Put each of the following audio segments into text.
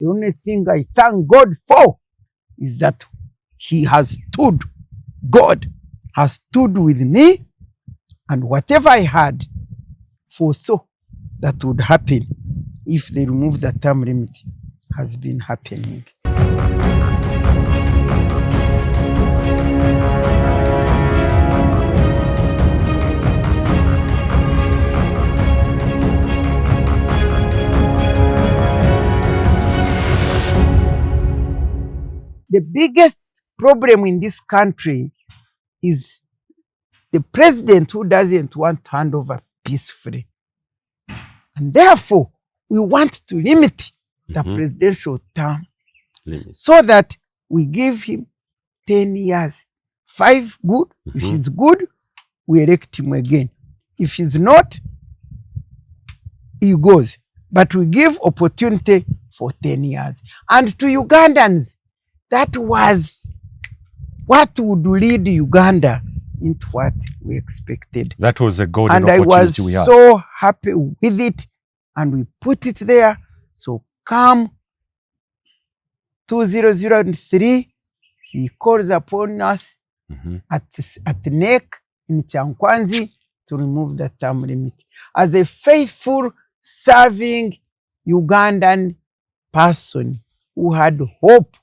The only thing I thank God for is that he has stood, God has stood with me, and whatever I had foresaw that would happen if they remove the term limit has been happening. The biggest problem in this country is the president who doesn't want to hand over peacefully. And therefore, we want to limit the presidential term so that we give him 10 years. 5 good. If he's good, we elect him again. If he's not, he goes. But we give opportunity for 10 years. And to Ugandans, that was what would lead Uganda into what we expected. That was a golden opportunity we had. And I was so happy with it, and we put it there. So come 2003, he calls upon us at NEC in Chankwanzi to remove the term limit. As a faithful, serving Ugandan person who had hope,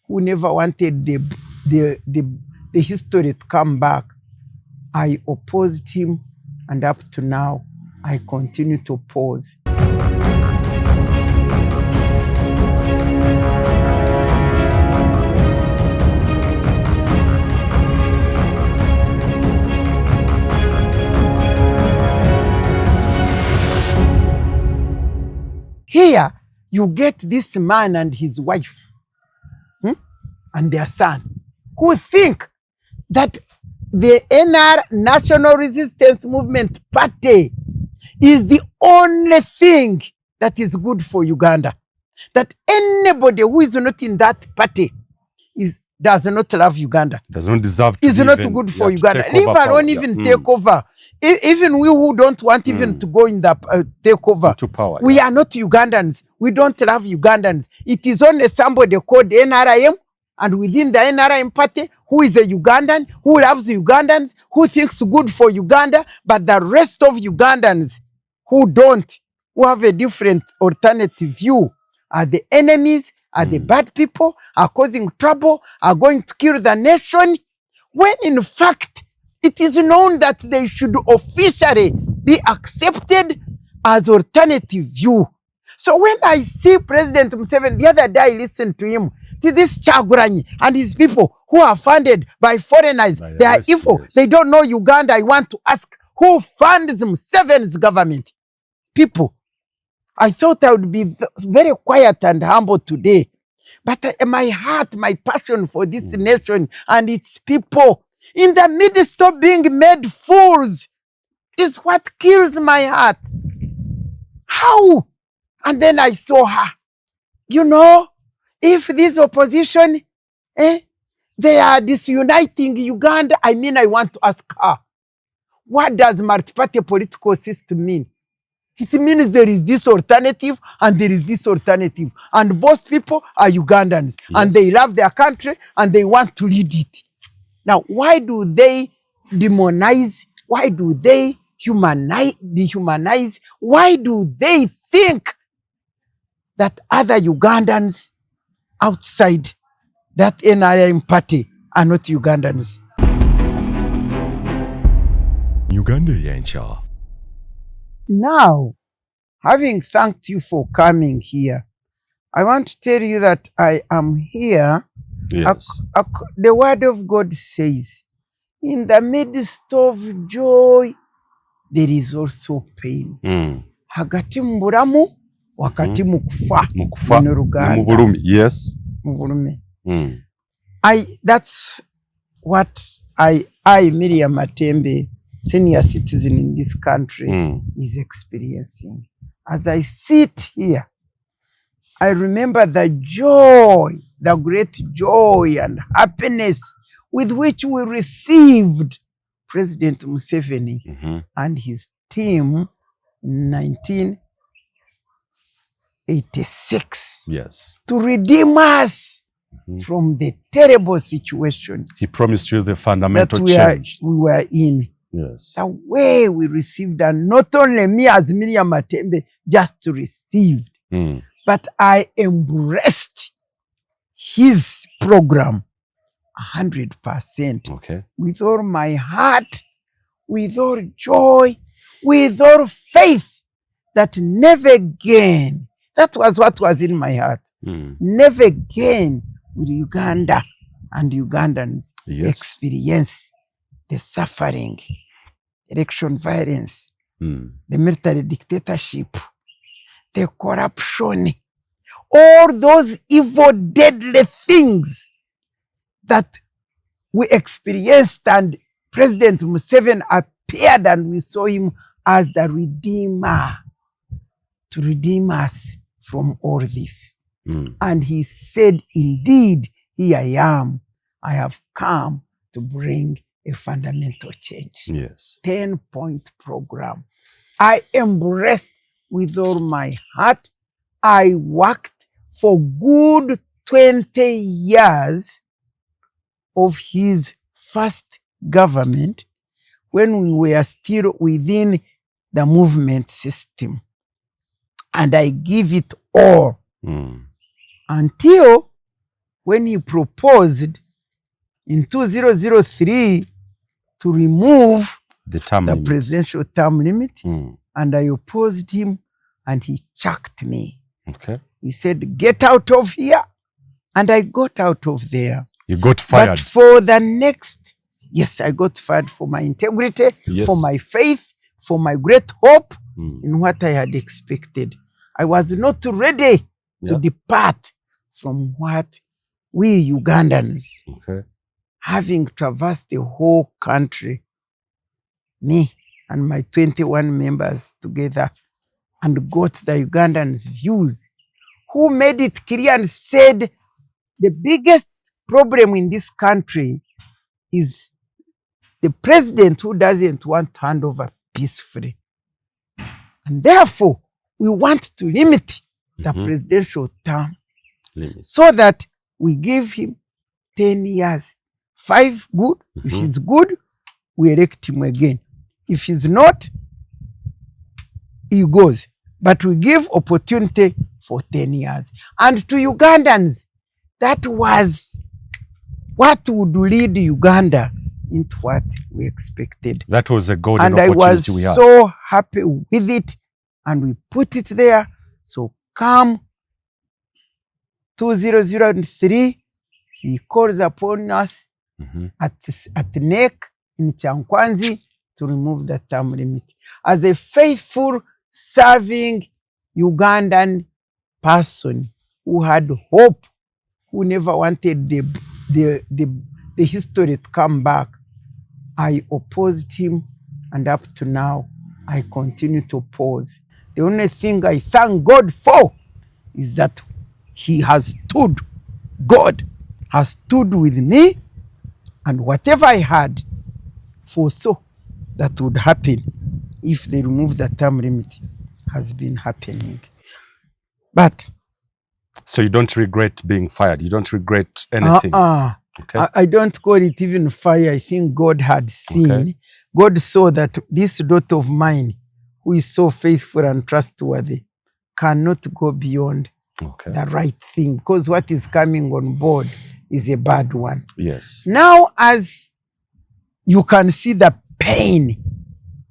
who never wanted the history to come back, I opposed him, and up to now, I continue to oppose. Here, you get this man and his wife and their son, who think that the NR National Resistance Movement Party is the only thing that is good for Uganda. That anybody who is not in that party does not love Uganda. Does not deserve to. Is not good for Uganda. Leave alone even take over. Even we who don't want even to go in the takeover, power, we are not Ugandans. We don't love Ugandans. It is only somebody called NRM, and within the NRM party, who is a Ugandan, who loves Ugandans, who thinks good for Uganda, but the rest of Ugandans who don't, who have a different alternative view, are the enemies, are the bad people, are causing trouble, are going to kill the nation, when in fact, it is known that they should officially be accepted as alternative view. So when I see President Museveni, the other day I listened to him, to this Chaguranyi and his people who are funded by foreigners, they are evil. Yes. They don't know Uganda. I want to ask, who funds Museveni's government? People. I thought I would be very quiet and humble today. But my heart, my passion for this nation and its people, in the midst of being made fools, is what kills my heart. How? And then I saw her. You know, if this opposition, they are disuniting Uganda, I want to ask her, what does multi-party political system mean? It means there is this alternative and there is this alternative. And both people are Ugandans. Yes. And they love their country and they want to lead it. Now, why do they demonize? Why do they dehumanize? Why do they think that other Ugandans outside that NRM party are not Ugandans? Uganda Eyenkya. Now, having thanked you for coming here, I want to tell you that I am here. Yes. The word of God says, in the midst of joy, there is also pain. Hagati mburamu, wakati mukufa. Mukufa. Mubulumi. Yes. Mubulumi. That's what I Miria Matembe, senior citizen in this country, is experiencing. As I sit here, I remember the joy, the great joy and happiness with which we received President Museveni and his team in 86 Yes. to redeem us from the terrible situation He promised you the that fundamental we change. were in. Yes. The way we received, and not only me as Miria Matembe just received, but I embraced his program 100%. Okay. With all my heart, with all joy, with all faith, that never again, that was what was in my heart, never again will Uganda and Ugandans experience the suffering, election violence, the military dictatorship, the corruption, all those evil, deadly things that we experienced, and President Museveni appeared and we saw him as the Redeemer to redeem us from all this. And he said, indeed, here I am. I have come to bring a fundamental change. Yes. 10-point program. I embraced with all my heart. I worked for good 20 years of his first government when we were still within the movement system. And I give it all until when he proposed in 2003 to remove the presidential term limit, and I opposed him, and he chucked me. Okay. He said, get out of here. And I got out of there. You got fired. But for the next, yes, I got fired for my integrity, for my faith, for my great hope in what I had expected. I was not ready to depart from what we Ugandans, having traversed the whole country, me and my 21 members together, and got the Ugandans' views, who made it clear and said the biggest problem in this country is the president who doesn't want to hand over peacefully. And therefore, we want to limit the presidential term so that we give him 10 years. 5 good. If he's good, we elect him again. If he's not, he goes. But we give opportunity for 10 years. And to Ugandans, that was what would lead Uganda into what we expected. That was a golden opportunity. And I was so happy with it, and we put it there. So come 2003, he calls upon us at NEC in Chankwanzi to remove the term limit. As a faithful, serving Ugandan person who had hope, who never wanted the history to come back, I opposed him, and up to now, I continue to oppose. The only thing I thank God for is that he has stood, God has stood with me, and whatever I had foresaw that would happen if they remove the term limit has been happening. But so you don't regret being fired? You don't regret anything? Okay. I don't call it even fire. I think God had seen. Okay. God saw that this daughter of mine, who is so faithful and trustworthy, cannot go beyond the right thing, because what is coming on board is a bad one. Yes. Now, as you can see the pain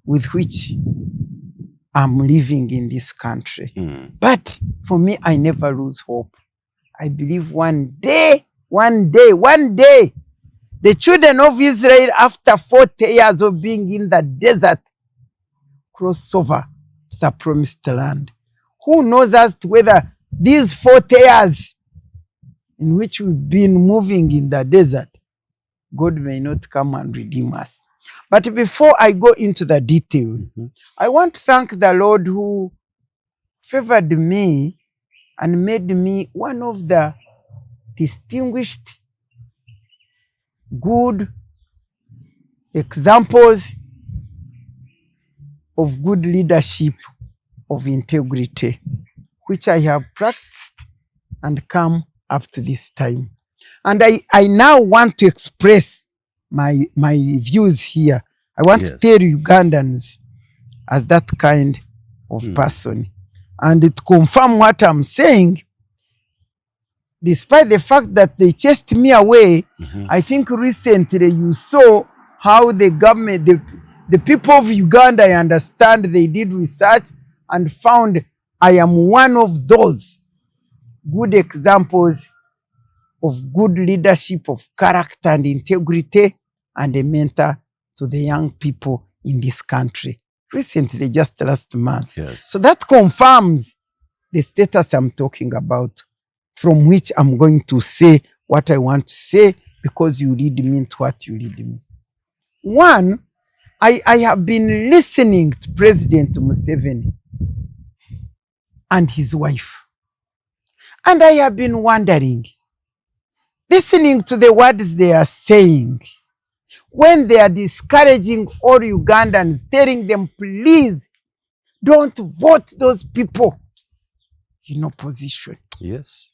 with which I'm living in this country. But for me, I never lose hope. I believe one day, the children of Israel, after 40 years of being in the desert, cross over to the promised land. Who knows as to whether these 40 years in which we've been moving in the desert, God may not come and redeem us. But before I go into the details, I want to thank the Lord who favored me and made me one of the distinguished, good examples of good leadership, of integrity, which I have practiced and come up to this time. And I now want to express my views here. I want to tell Ugandans as that kind of person. And it confirms what I'm saying. Despite the fact that they chased me away, I think recently you saw how the government, the people of Uganda, I understand they did research and found I am one of those good examples of good leadership, of character and integrity, and a mentor to the young people in this country. Recently, just last month. So that confirms the status I'm talking about, from which I'm going to say what I want to say, because you lead me into what you lead me. One, I have been listening to President Museveni and his wife. And I have been wondering, listening to the words they are saying, when they are discouraging all Ugandans, telling them, please don't vote those people in opposition. Yes.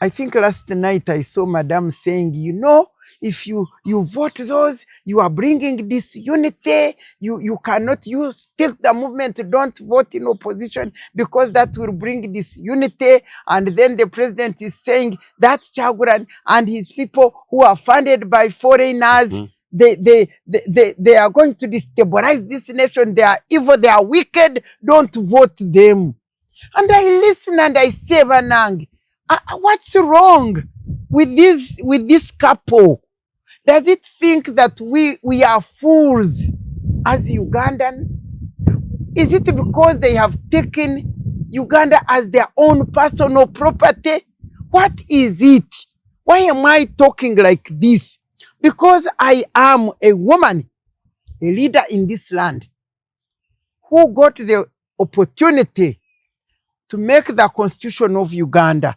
I think last night I saw Madam saying, you know, if you vote those, you are bringing disunity. You cannot take the movement, don't vote in opposition, because that will bring disunity. And then the president is saying that Chaguran and his people who are funded by foreigners, they are going to destabilize this nation. They are evil, they are wicked, don't vote them. And I listen and I say, Vanang, what's wrong with this couple? Does it think that we are fools as Ugandans? Is it because they have taken Uganda as their own personal property? What is it? Why am I talking like this? Because I am a woman, a leader in this land, who got the opportunity to make the Constitution of Uganda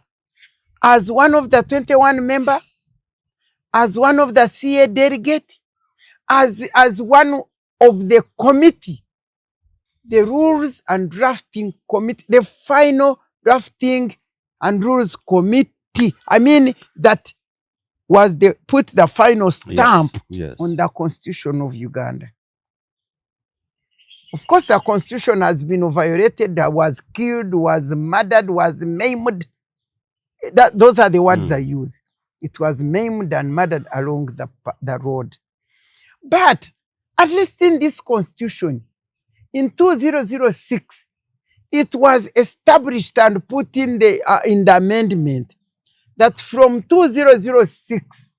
as one of the 21 members, as one of the CA delegate, as one of the committee, the rules and drafting committee, the final drafting and rules committee. I mean, that was put the final stamp on the Constitution of Uganda. Of course, the Constitution has been violated, was killed, was murdered, was maimed. Those are the words I use. It was maimed and murdered along the road. But at least in this Constitution, in 2006, it was established and put in the amendment that from 2006,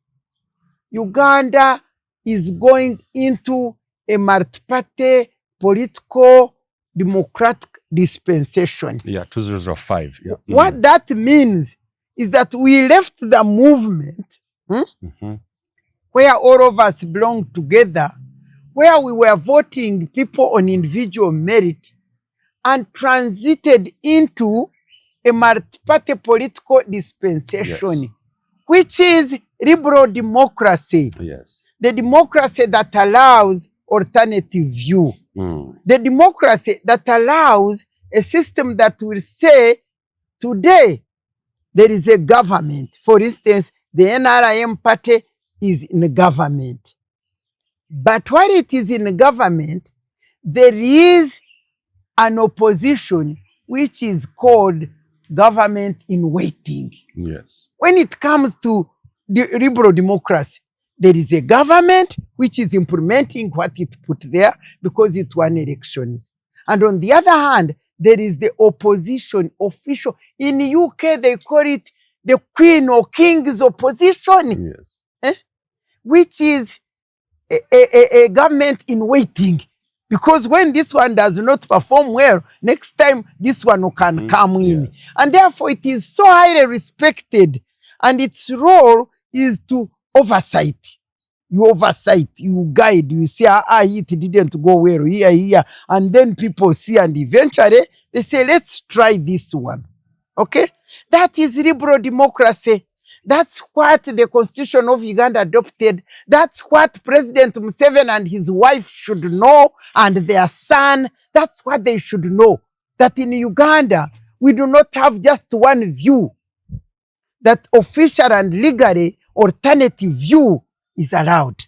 Uganda is going into a multi-party political democratic dispensation. Yeah, 2005. Yeah. What that means is that we left the movement where all of us belong together, where we were voting people on individual merit, and transited into a multi-party political dispensation, which is liberal democracy. The democracy that allows alternative view. The democracy that allows a system that will say, today, there is a government. For instance, the NRM party is in government. But while it is in government, there is an opposition which is called government in waiting. When it comes to the liberal democracy, there is a government which is implementing what it put there because it won elections. And on the other hand, there is the opposition official. In the UK, they call it the Queen or King's opposition, which is a government in waiting. Because when this one does not perform well, next time this one can come in. And therefore, it is so highly respected. And its role is to oversight. You oversight, you guide, you say, it didn't go well here. And then people see, and eventually they say, let's try this one. Okay? That is liberal democracy. That's what the Constitution of Uganda adopted. That's what President Museveni and his wife should know, and their son. That's what they should know. that in Uganda, we do not have just one view, that official and legally alternative view is allowed.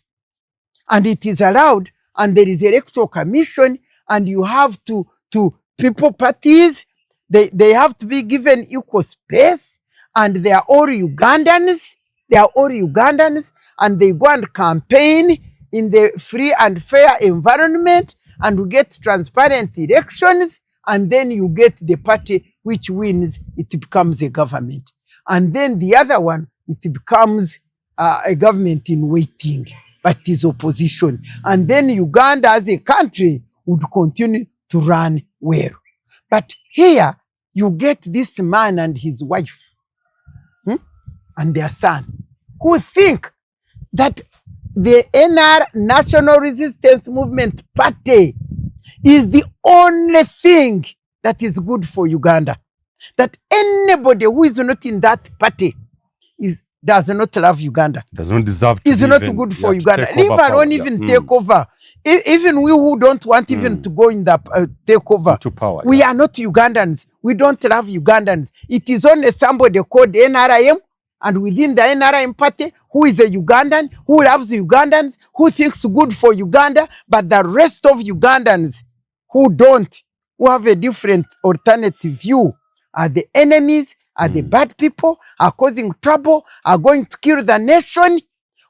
And it is allowed, and there is electoral commission, and you have to people parties, they have to be given equal space, and they are all Ugandans. They are all Ugandans, and they go and campaign in the free and fair environment, and we get transparent elections, and then you get the party which wins, it becomes a government. And then the other one, it becomes a government in waiting, but is opposition. And then Uganda as a country would continue to run well. But here, you get this man and his wife, and their son, who think that the NR National Resistance Movement Party is the only thing that is good for Uganda. That anybody who is not in that party does not love Uganda. Does not deserve to is not good for Uganda. Leave alone even take over. Even we who don't want even to go in the takeover, to power, we are not Ugandans. We don't love Ugandans. It is only somebody called NRM, and within the NRM party, who is a Ugandan, who loves Ugandans, who thinks good for Uganda, but the rest of Ugandans who don't, who have a different alternative view, are the enemies, are the bad people, are causing trouble, are going to kill the nation,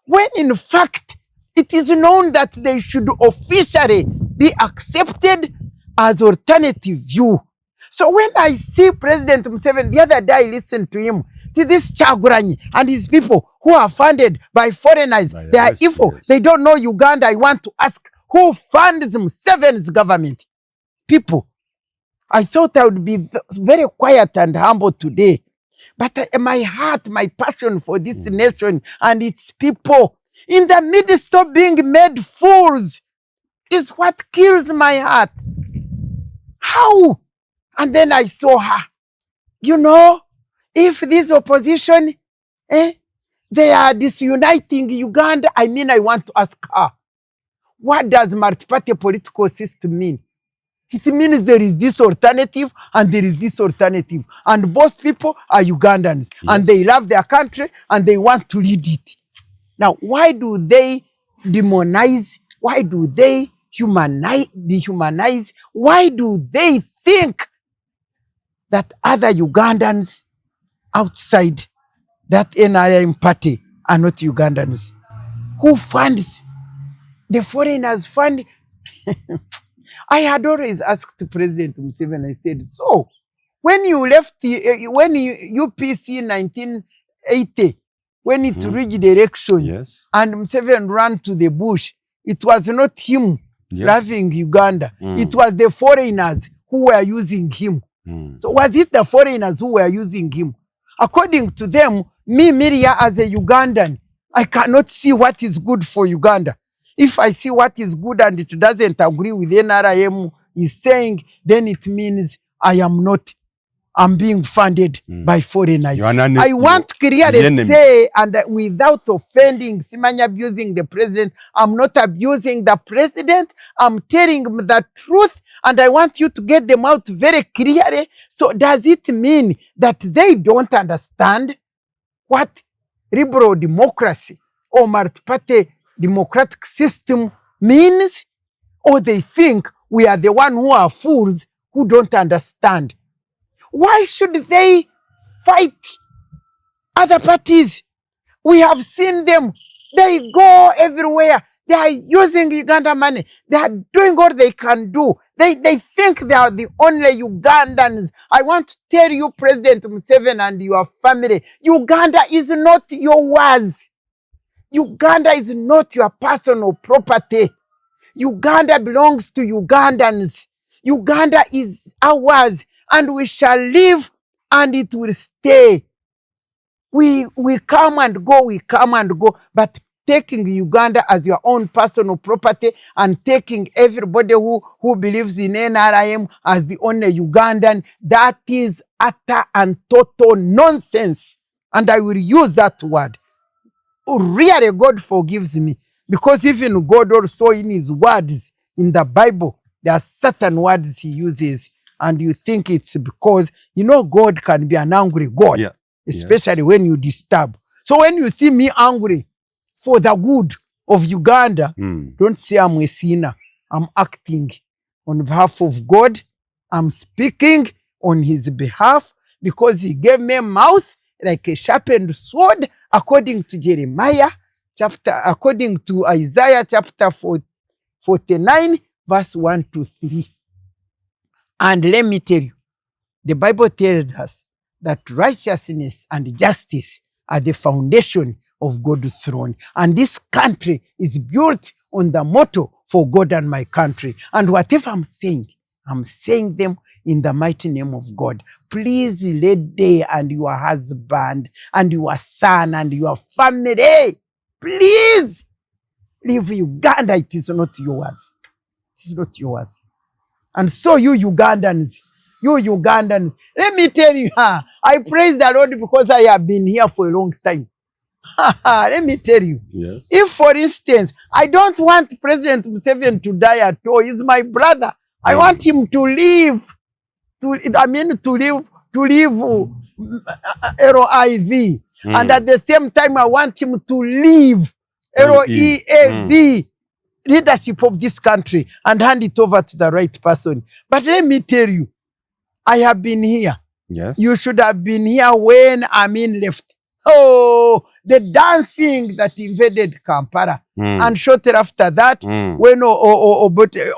when in fact it is known that they should officially be accepted as alternative view. So when I see President Museveni, the other day I listened to him, to this Chaguranyi and his people who are funded by foreigners, they are evil, they don't know Uganda. I want to ask, who funds Museveni's government? People. I thought I would be very quiet and humble today. But my heart, my passion for this nation and its people, in the midst of being made fools, is what kills my heart. How? And then I saw her. You know, if this opposition, they are disuniting Uganda, I want to ask her, what does multi-party political system mean? It means there is this alternative and there is this alternative. And both people are Ugandans. Yes. And they love their country and they want to lead it. Now, why do they demonize? Why do they dehumanize? Why do they think that other Ugandans outside that NRM party are not Ugandans? Who funds? The foreigners fund. I had always asked President Museveni, I said, so when you left, when UPC 1980, when it reached the election, yes, and Museveni ran to the bush, it was not him loving Uganda. It was the foreigners who were using him. So was it the foreigners who were using him? According to them, me, Miria, as a Ugandan, I cannot see what is good for Uganda. If I see what is good and it doesn't agree with NRM is saying, then it means I'm being funded by foreigners. I want to clearly say, and without offending, Simanya abusing the president, I'm not abusing the president. I'm telling them the truth, and I want you to get them out very clearly. So does it mean that they don't understand what liberal democracy or multi-party democratic system means, or they think we are the one who are fools who don't understand? Why should they fight other parties? We have seen them. They go everywhere. They are using Uganda money. They are doing all they can do. They think they are the only Ugandans. I want to tell you, President Museveni and your family, Uganda is not yours. Uganda is not your personal property. Uganda belongs to Ugandans. Uganda is ours, and we shall live, and it will stay. We come and go, but taking Uganda as your own personal property and taking everybody who believes in NRM as the only Ugandan, that is utter and total nonsense. And I will use that word. Really, God forgives me, because even God also in his words in the Bible, there are certain words he uses and you think it's because, you know, God can be an angry God, Yeah. especially when you disturb. So when you see me angry for the good of Uganda, don't say I'm a sinner. I'm acting on behalf of God. I'm speaking on his behalf because he gave me a mouth like a sharpened sword, according to Jeremiah chapter, according to Isaiah chapter 49, verse 1 to 3. And let me tell you, the Bible tells us that righteousness and justice are the foundation of God's throne. And this country is built on the motto, for God and my country. And whatever I'm saying them in the mighty name of God. Please, lady and your husband and your son and your family, please leave Uganda. It is not yours. It is not yours. And so you Ugandans, let me tell you, I praise the Lord because I have been here for a long time. Let me tell you, Yes. if for instance, I don't want President Museveni to die at all, he's my brother. I want him to live, to live LIV. And at the same time, I want him to live LEAV, leadership of this country, and hand it over to the right person. But let me tell you, I have been here. Yes. You should have been here when Amin left. Oh, the dancing that invaded Kampala. And shortly after that, when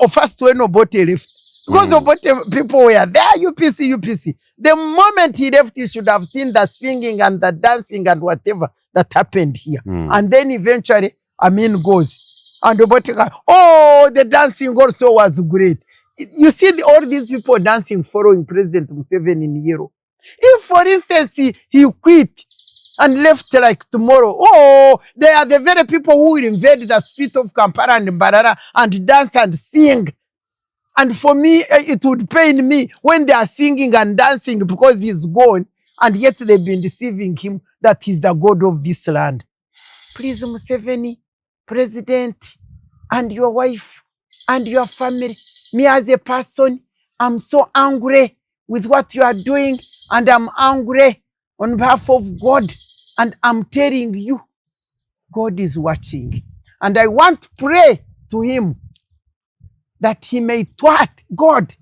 first when Obote left. Because Obote people were there, UPC. The moment he left, you should have seen the singing and the dancing and whatever that happened here. And then eventually, Amin goes. And Obote, the dancing also was great. You see all these people dancing following President Museveni in Europe. If, for instance, he quit and left like tomorrow, they are the very people who will invade the street of Kampala and Mbarara and dance and sing. And for me, it would pain me when they are singing and dancing because he's gone, and yet they've been deceiving him that he's the God of this land. Please, Museveni, President, and your wife, and your family, me as a person, I'm so angry with what you are doing, and I'm angry on behalf of God, and I'm telling you, God is watching. And I want to pray to him that he may thwart, God,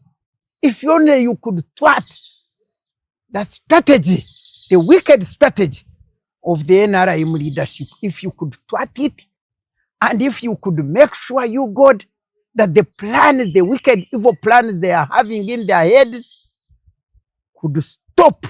if only you could thwart the strategy, the wicked strategy of the NRM leadership, if you could thwart it, and if you could make sure, you God, that the plans, the wicked, evil plans they are having in their heads could stop,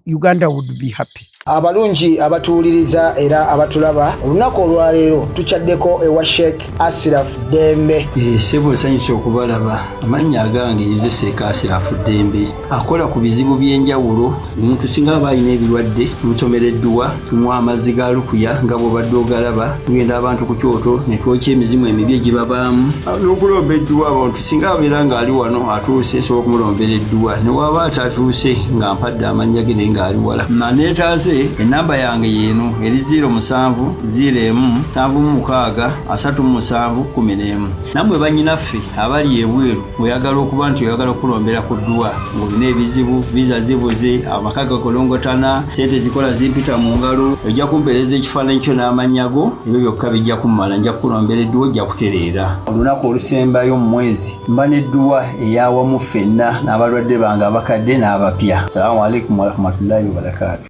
Uganda would be happy. Abalungi abatuuliriza era abatulaba olunaku olwaleero tuchaddeko ewa Sheikh Asiraf Dembe. Sebo sanyusa okubalaba amannya agange Seeka Asiraf Dembe akola ku bizibu by'enjawulo. Omuntu singa aba alina ebirwadde tumusomereddwa, tumuwa amazzi ga lukuya nga bw'obadde ogalaba, tugenda abantu ku kyoto ne twokya emizimu emibi egibabaamu n'okulomba edduwa. Abantu singa abeera ng'ali wano atuuse sobola okumulombera edduwa, ne waba atatuuse nga mpadde amannya ge naye ng'ali wala. Neetaase enamba yange yeno eri 0707363711. Namwe bannyinaffe abali ebweru oyagala okuba nti oyagala okulombera ku dduwa ng'olina ebizibu, viza zibuze, amaka gakolongotana, sente zikola zimpita mu ngalo, ojja kumpeereza ekifaananyi kyo n'amannya go, ebyo byokka bijja kummala, nja kukulombera edduwa, ojja kutereera. Olunaku olusembayo mu mwezi mba n'edduwa eyawamu ffenna n'abalwadde bange abakadde n'abapya. Salaamu alaikum wa rahmatullahi wa barakatuh.